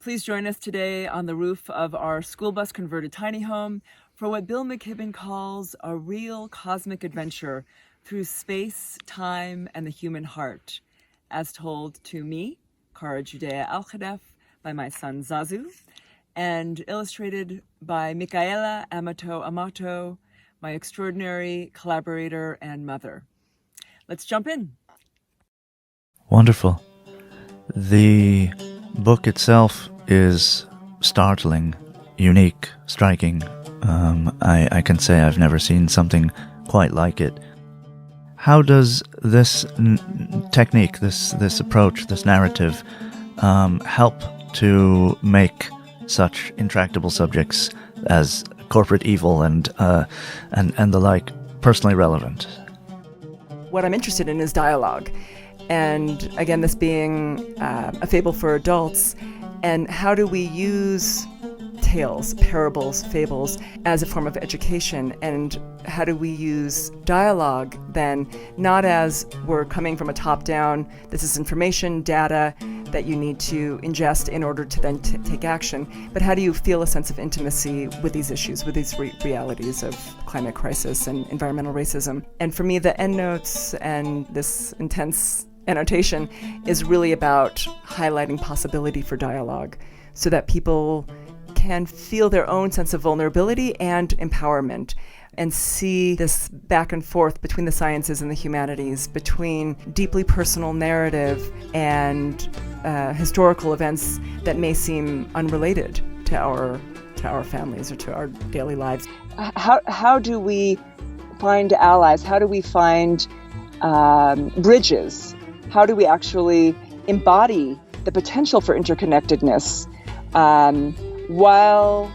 Please join us today on the roof of our school bus converted tiny home for what Bill McKibben calls a real cosmic adventure through space, time, and the human heart, as told to me, Cara Judea Alchadef, by my son Zazu, and illustrated by Micaela Amato, my extraordinary collaborator and mother. Let's jump in. Wonderful. The book itself is startling, unique, striking. I can say I've never seen something quite like it. How does this technique, this approach, this narrative help to make such intractable subjects as corporate evil and the like personally relevant? What I'm interested in is dialogue. And again, this being a fable for adults, and how do we use tales, parables, fables as a form of education, and how do we use dialogue then, not as we're coming from a top-down, this is information, data that you need to ingest in order to then take action, but how do you feel a sense of intimacy with these issues, with these realities of climate crisis and environmental racism. And for me, the endnotes and this intense annotation is really about highlighting possibility for dialogue so that people can feel their own sense of vulnerability and empowerment and see this back and forth between the sciences and the humanities, between deeply personal narrative and historical events that may seem unrelated to our families or to our daily lives. How do we find allies? How do we find bridges? How do we actually embody the potential for interconnectedness while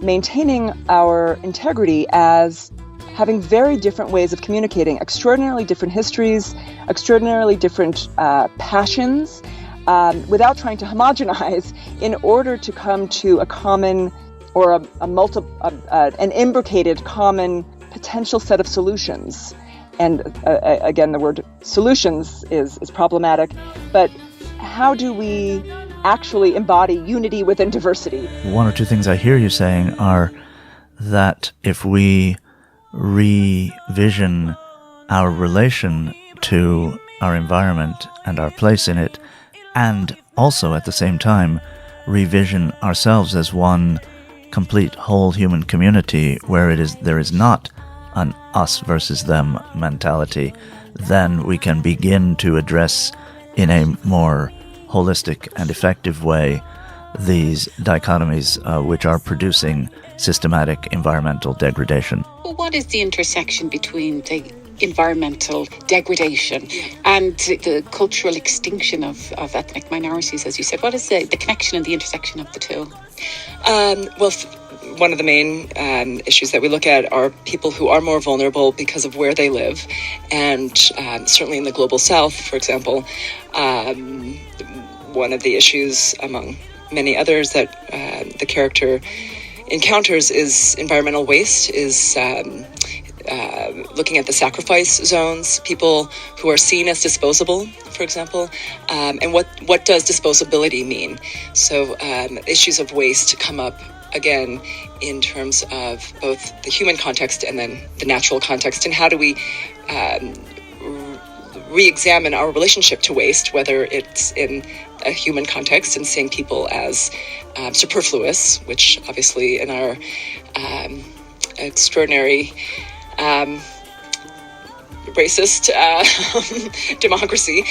maintaining our integrity as having very different ways of communicating, extraordinarily different histories, extraordinarily different passions, without trying to homogenize in order to come to a common or an imbricated common potential set of solutions. And again, the word solutions is problematic, but how do we actually embody unity within diversity? One or two things I hear you saying are that if we revision our relation to our environment and our place in it, and also at the same time revision ourselves as one complete whole human community where there is not an us versus them mentality, then we can begin to address in a more holistic and effective way these dichotomies which are producing systematic environmental degradation. Well, what is the intersection between the environmental degradation and the cultural extinction of ethnic minorities, as you said? What is the connection and the intersection of the two? One of the main issues that we look at are people who are more vulnerable because of where they live. And certainly in the global south, for example, one of the issues among many others that the character encounters is environmental waste, is looking at the sacrifice zones, people who are seen as disposable, for example, and what does disposability mean? So issues of waste come up again in terms of both the human context and then the natural context, and how do we re-examine our relationship to waste, whether it's in a human context and seeing people as superfluous, which obviously in our extraordinary racist democracy,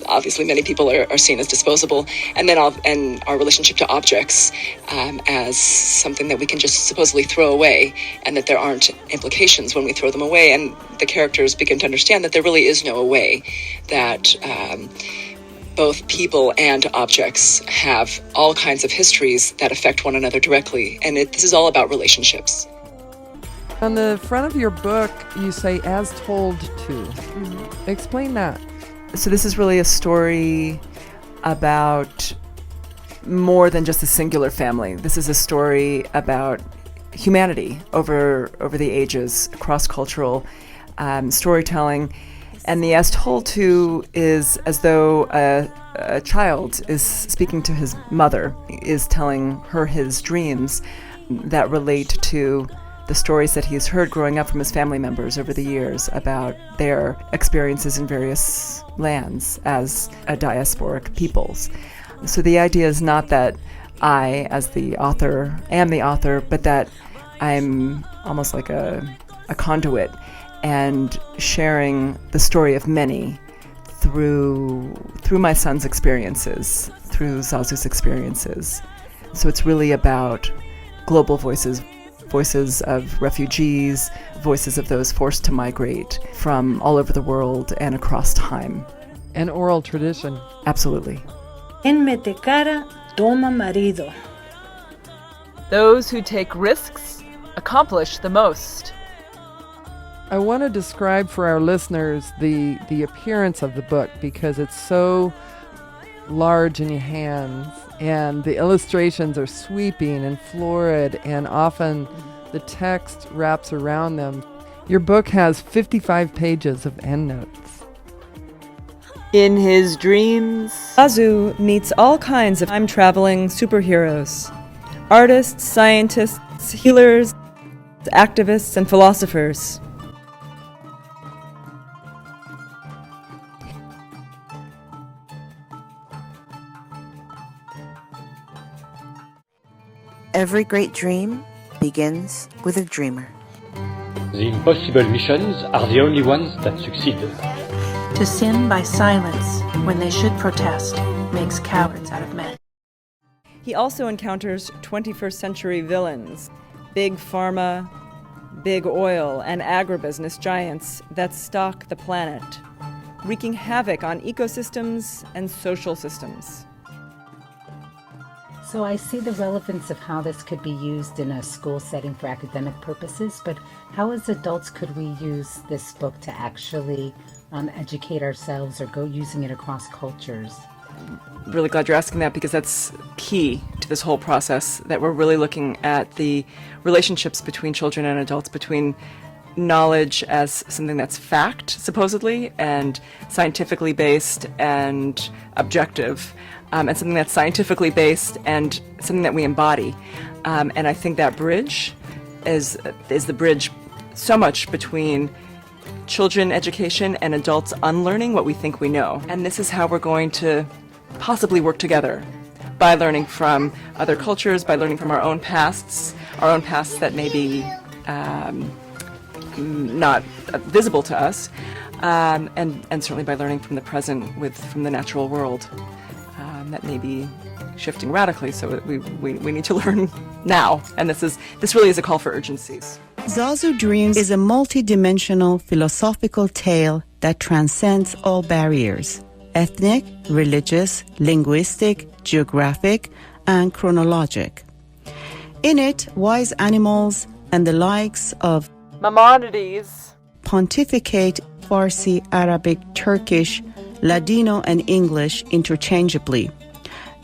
obviously many people are seen as disposable, and then and our relationship to objects as something that we can just supposedly throw away, and that there aren't implications when we throw them away. And the characters begin to understand that there really is no way, that both people and objects have all kinds of histories that affect one another directly, and this is all about relationships. On the front of your book, you say, as told to. Mm-hmm. Explain that. So this is really a story about more than just a singular family. This is a story about humanity over the ages, cross-cultural storytelling. And the as told to is as though a child is speaking to his mother, is telling her his dreams that relate to the stories that he's heard growing up from his family members over the years about their experiences in various lands as a diasporic peoples. So the idea is not that I, as the author, am the author, but that I'm almost like a conduit and sharing the story of many through my son's experiences, through Zazu's experiences. So it's really about global voices, voices of refugees, voices of those forced to migrate from all over the world and across time. An oral tradition. Absolutely. En mete cara, toma marido. Those who take risks accomplish the most. I want to describe for our listeners the appearance of the book because it's so large in your hands and the illustrations are sweeping and florid and often the text wraps around them. Your book has 55 pages of endnotes. In his dreams, Zazu meets all kinds of time-traveling superheroes. Artists, scientists, healers, activists, and philosophers. Every great dream begins with a dreamer. The impossible missions are the only ones that succeed. To sin by silence when they should protest makes cowards out of men. He also encounters 21st century villains, big pharma, big oil, and agribusiness giants that stalk the planet, wreaking havoc on ecosystems and social systems. So I see the relevance of how this could be used in a school setting for academic purposes, but how as adults could we use this book to actually educate ourselves or go using it across cultures? Really glad you're asking that because that's key to this whole process, that we're really looking at the relationships between children and adults, between knowledge as something that's fact, supposedly, and scientifically based and objective, and something that's scientifically based and something that we embody. And I think that bridge is the bridge so much between children education and adults unlearning what we think we know. And this is how we're going to possibly work together, by learning from other cultures, by learning from our own pasts that may be not visible to us, and certainly by learning from the present from the natural world that may be shifting radically. So we need to learn now, and this really is a call for urgency. Zazu Dreams is a multi-dimensional philosophical tale that transcends all barriers: ethnic, religious, linguistic, geographic, and chronologic. In it, wise animals and the likes of minorities pontificate Farsi, Arabic, Turkish, Ladino, and English interchangeably,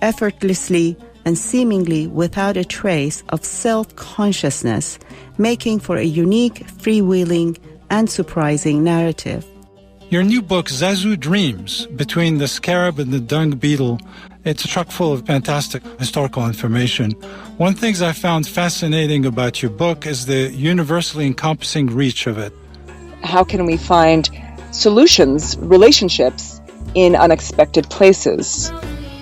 effortlessly and seemingly without a trace of self-consciousness, making for a unique, freewheeling, and surprising narrative. Your new book, Zazu Dreams, Between the Scarab and the Dung Beetle, it's chock full of fantastic historical information. One of the things I found fascinating about your book is the universally encompassing reach of it. How can we find solutions, relationships in unexpected places?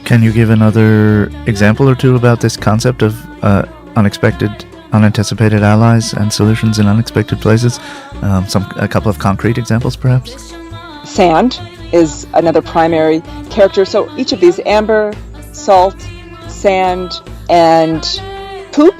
Can you give another example or two about this concept of unexpected, unanticipated allies and solutions in unexpected places? A couple of concrete examples, perhaps? Sand is another primary character. So each of these, amber, salt, sand, and poop,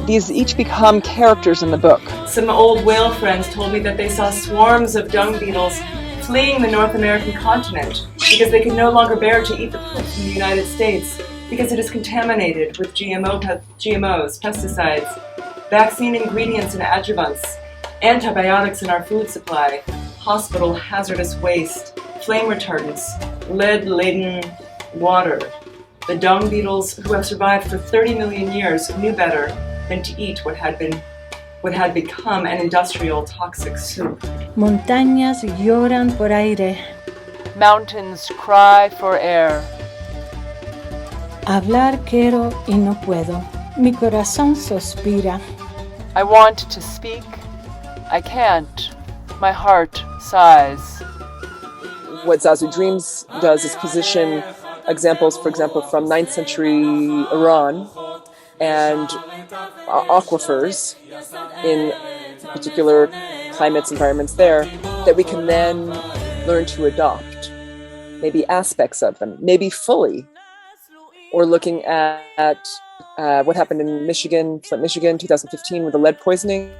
these each become characters in the book. Some old whale friends told me that they saw swarms of dung beetles fleeing the North American continent because they could no longer bear to eat the poop from the United States because it is contaminated with GMOs, pesticides, vaccine ingredients and adjuvants, antibiotics in our food supply, hospital hazardous waste, flame retardants, lead-laden water. The dung beetles, who have survived for 30 million years, knew better than to eat what had become an industrial toxic soup. Montañas lloran por aire. Mountains cry for air. Hablar quiero y no puedo. Mi corazón suspira. I want to speak. I can't. My heart sighs. What Zazu Dreams does is position examples, for example, from 9th century Iran and aquifers in particular climates, environments there, that we can then learn to adopt. Maybe aspects of them, maybe fully. Or looking at what happened in Michigan, Flint, Michigan, 2015 with the lead poisoning,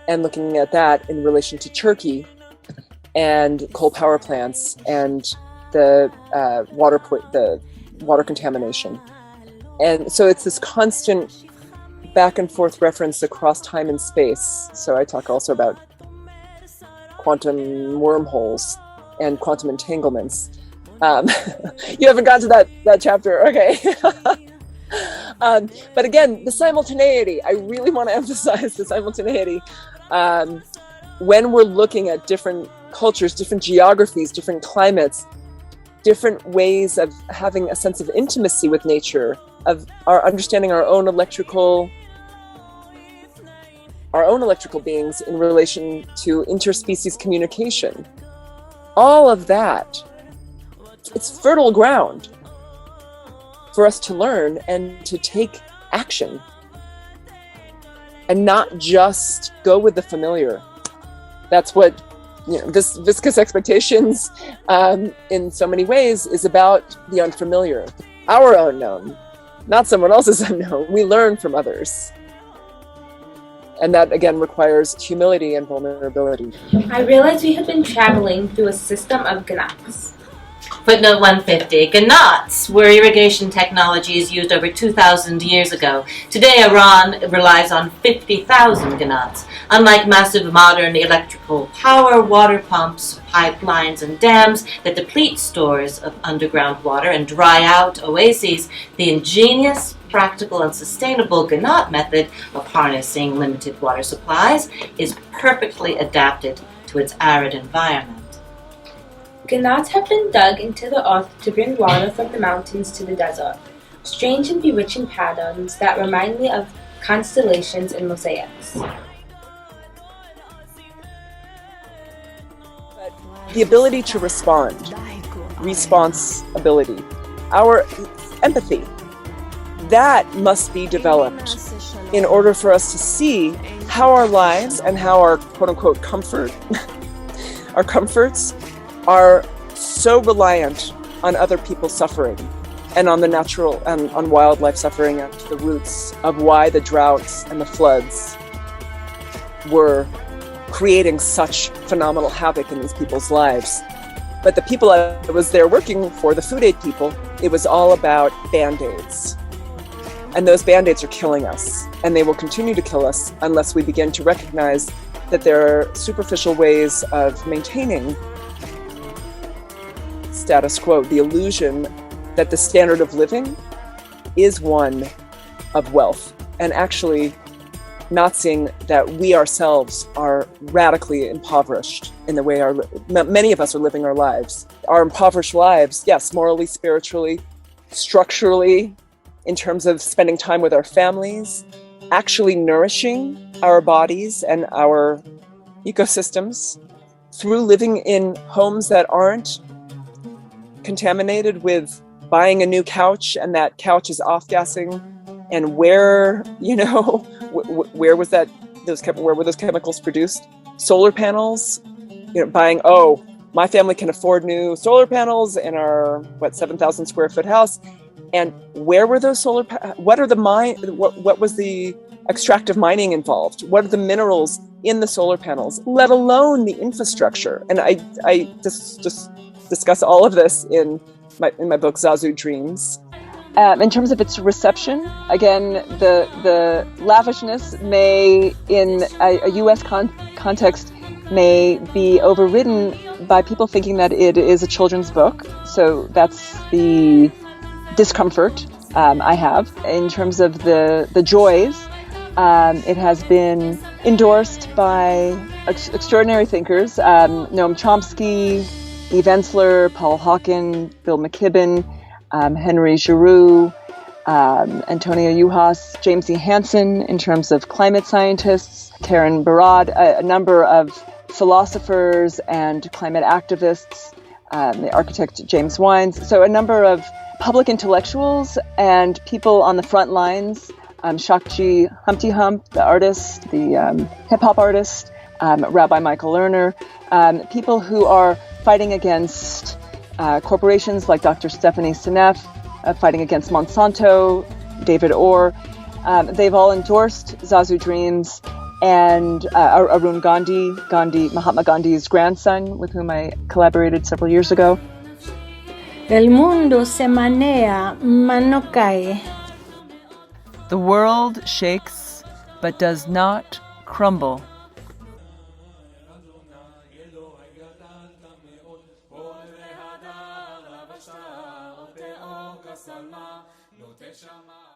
and looking at that in relation to Turkey and coal power plants and the water contamination. And so it's this constant back and forth reference across time and space. So I talk also about quantum wormholes and quantum entanglements. You haven't got to that chapter, okay. But again, the simultaneity, I really want to emphasize the simultaneity. When we're looking at different cultures, different geographies, different climates, different ways of having a sense of intimacy with nature, of our understanding our own electrical beings in relation to interspecies communication. All of that, it's fertile ground for us to learn and to take action and not just go with the familiar. That's what, this viscous expectations in so many ways is about the unfamiliar, our unknown, not someone else's unknown. We learn from others. And that, again, requires humility and vulnerability. I realized we have been traveling through a system of gnats. Footnote 150. Gnats were irrigation technologies used over 2,000 years ago. Today, Iran relies on 50,000 gnats. Unlike massive modern electrical power, water pumps, pipelines, and dams that deplete stores of underground water and dry out oases, the ingenious, practical, and sustainable gnat method of harnessing limited water supplies is perfectly adapted to its arid environment. Gnats have been dug into the earth to bring water from the mountains to the desert. Strange and bewitching patterns that remind me of constellations and mosaics. The ability to respond, response ability, our empathy, that must be developed in order for us to see how our lives and how our quote-unquote comfort, our comforts, are so reliant on other people's suffering and on the natural and on wildlife suffering at the roots of why the droughts and the floods were creating such phenomenal havoc in these people's lives. But the people I was there working for, the food aid people, it was all about Band-Aids. And those Band-Aids are killing us, and they will continue to kill us unless we begin to recognize that there are superficial ways of maintaining status quo, the illusion that the standard of living is one of wealth, and actually not seeing that we ourselves are radically impoverished in the way many of us are living our lives. Our impoverished lives, yes, morally, spiritually, structurally, in terms of spending time with our families, actually nourishing our bodies and our ecosystems through living in homes that aren't contaminated with buying a new couch and that couch is off-gassing, and where where were those chemicals produced? Solar panels, buying, my family can afford new solar panels in our 7,000 square foot house, and where were those what was the extractive mining involved? What are the minerals in the solar panels, let alone the infrastructure? And I just discuss all of this in my book Zazu Dreams. In terms of its reception, again, the lavishness may, in a U.S. context, may be overridden by people thinking that it is a children's book. So that's the discomfort I have in terms of the joys. It has been endorsed by extraordinary thinkers, Noam Chomsky, Eve Ensler, Paul Hawken, Bill McKibben, Henry Giroux, Antonia Juhas, James E. Hansen in terms of climate scientists, Karen Barad, a number of philosophers and climate activists, the architect James Wines. So a number of public intellectuals and people on the front lines, Shakji Humpty Hump, the artist, the hip-hop artist, Rabbi Michael Lerner, people who are fighting against corporations like Dr. Stephanie Seneff, fighting against Monsanto, David Orr. They've all endorsed Zazu Dreams, and Arun Gandhi, Mahatma Gandhi's grandson, with whom I collaborated several years ago. El mundo se manea, ma no cae. The world shakes, but does not crumble.